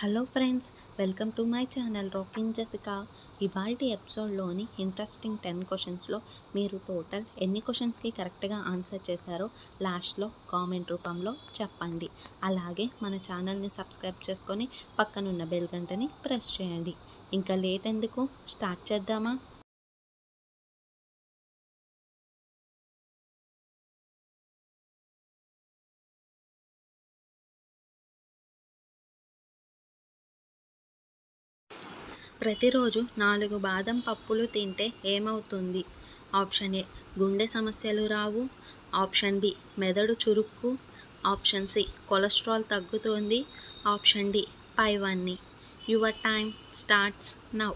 Hello friends, welcome to my channel rocking Jessica. ఇవాల్టి ఎపిసోడ్లోని interesting 10 క్వశ్చన్స్లో మీరు టోటల్ ఎన్ని క్వశ్చన్స్కి కరెక్ట్గా ఆన్సర్ చేశారో లాస్ట్లో కామెంట్ రూపంలో చెప్పండి. అలాగే మన ఛానల్ని సబ్స్క్రైబ్ చేసుకొని పక్కనున్న బెల్ గంటని ప్రెస్ చేయండి. ఇంకా లేట్ ఎందుకు, స్టార్ట్ చేద్దామా? ప్రతిరోజు 4 బాదం పప్పులు తింటే ఏమవుతుంది? ఆప్షన్ ఏ, గుండె సమస్యలు రావు. ఆప్షన్ బి, మెదడు చురుకు. ఆప్షన్ సి, కొలెస్ట్రాల్ తగ్గుతుంది. ఆప్షన్ డి, పైవన్నీ. Your time starts now.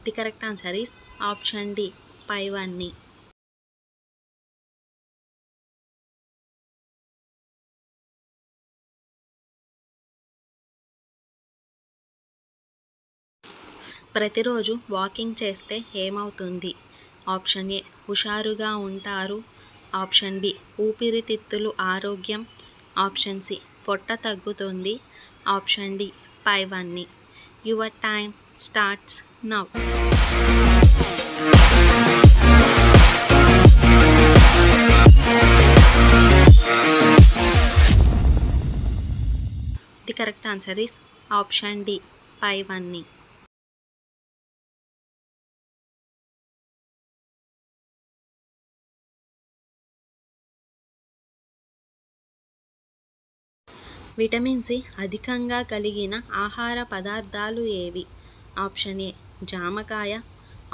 The correct answer is option D, పైవన్నీ. ప్రతిరోజు వాకింగ్ చేస్తే ఏమవుతుంది? ఆప్షన్ ఏ, హుషారుగా ఉంటారు. ఆప్షన్ బి, ఊపిరితిత్తులు ఆరోగ్యం. ఆప్షన్ సి, పొట్ట తగ్గుతుంది. ఆప్షన్ డి, పైవన్నీ. Your time starts now. The correct answer is option D, పైవన్నీ. విటమిన్ సి అధికంగా కలిగిన ఆహార పదార్థాలు ఏవి? ఆప్షన్ ఏ, జామకాయ.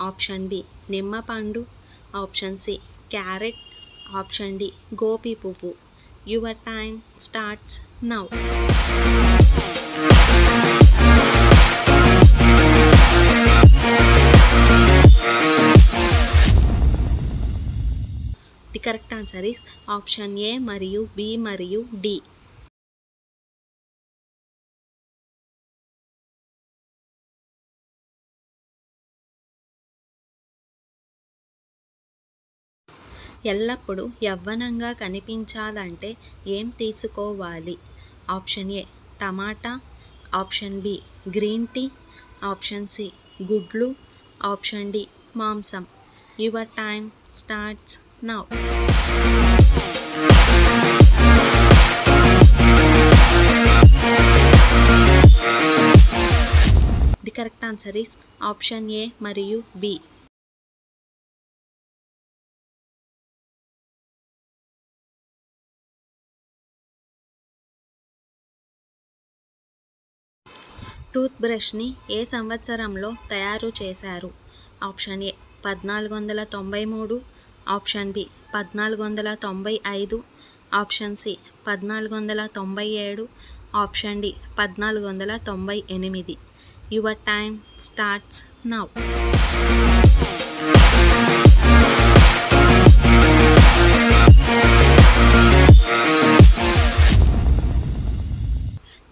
ఆప్షన్ బి, నిమ్మపండు. Option C, carrot. Option D, గోపి పువ్వు. Your time starts now. The correct answer is option A మరియు బి మరియు డి. ఎల్లప్పుడూ యవ్వనంగా కనిపించాలంటే ఏం తీసుకోవాలి? ఆప్షన్ ఏ, టమాటా. Option B, green tea. Option C, గుడ్లు. ఆప్షన్ డి, మాంసం. Your time starts now. The correct answer is option A మరియు బి. టూత్ బ్రష్ని ఏ సంవత్సరంలో తయారు చేశారు? Option A, 1493. Option B, 1495. Option C, 1497. Option D, 1498. Your time starts now.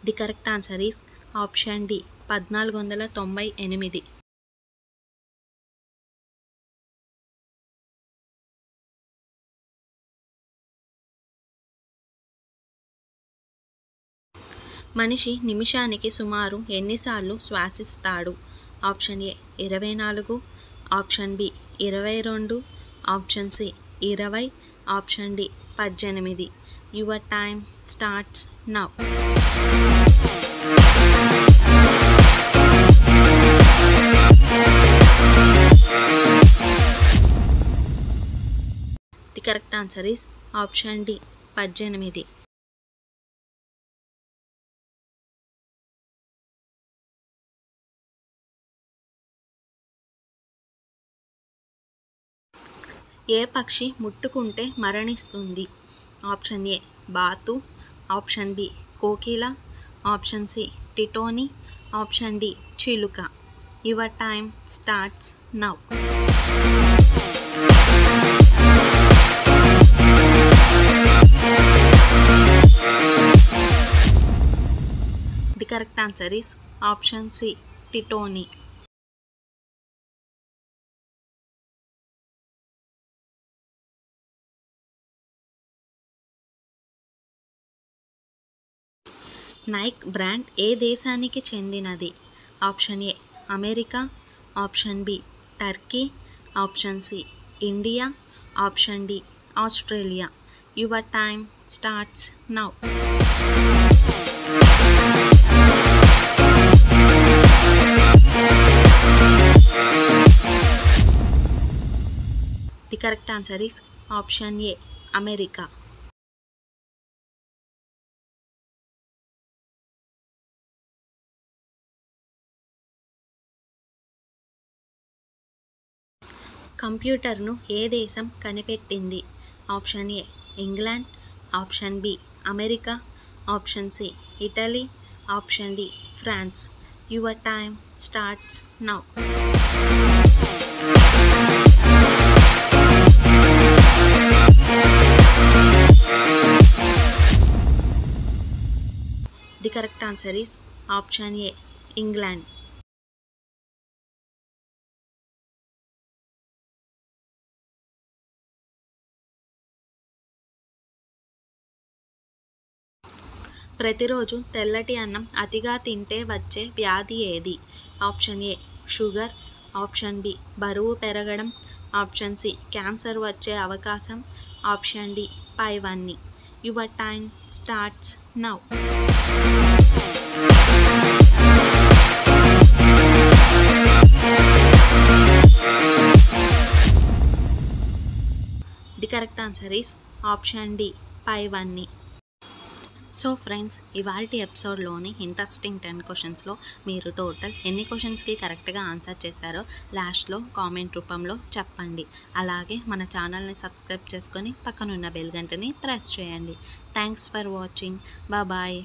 The correct answer is option D, 1498. మనిషి నిమిషానికి సుమారు ఎన్నిసార్లు శ్వాసిస్తాడు? Option A, 24. Option B, 22. Option C, 20. Option D, 18. Your time starts now. The correct answer is option D, 18. ఏ పక్షి ముట్టుకుంటే మరణిస్తుంది? Option A, బాతు. Option B, కోకిల. ఆప్షన్ సి, టిటోని. ఆప్షన్ డి, చిలుక. Your time starts now. The correct answer is option C, టిటోని. Nike brand ఏ దేశానికి చెందినది? Option A America, option B Turkey, option C India, option D Australia. Your time starts now. The correct answer is option A America. కంప్యూటర్ను ఏ దేశం కనిపెట్టింది? Option A England, option B America, option C Italy, option D France. Your time starts now. The correct answer is option A England. ప్రతిరోజు తెల్లటి అన్నం అతిగా తింటే వచ్చే వ్యాధి ఏది? Option A sugar, option B బరువు పెరగడం, ఆప్షన్ సి క్యాన్సర్ వచ్చే అవకాశం, ఆప్షన్ డి పైవన్నీ. Your time starts now. The correct answer is option D పైవన్నీ. సో ఫ్రెండ్స్, ఇవాల్టి ఎపిసోడ్లోని ఇంట్రెస్టింగ్ 10 క్వశ్చన్స్లో మీరు టోటల్ ఎన్ని క్వశ్చన్స్కి కరెక్ట్గా ఆన్సర్ చేశారో లాస్ట్లో కామెంట్ రూపంలో చెప్పండి. అలాగే మన ఛానల్ని సబ్స్క్రైబ్ చేసుకొని పక్కనున్న బెల్ గంటని ప్రెస్ చేయండి. Thanks for watching. బాయ్.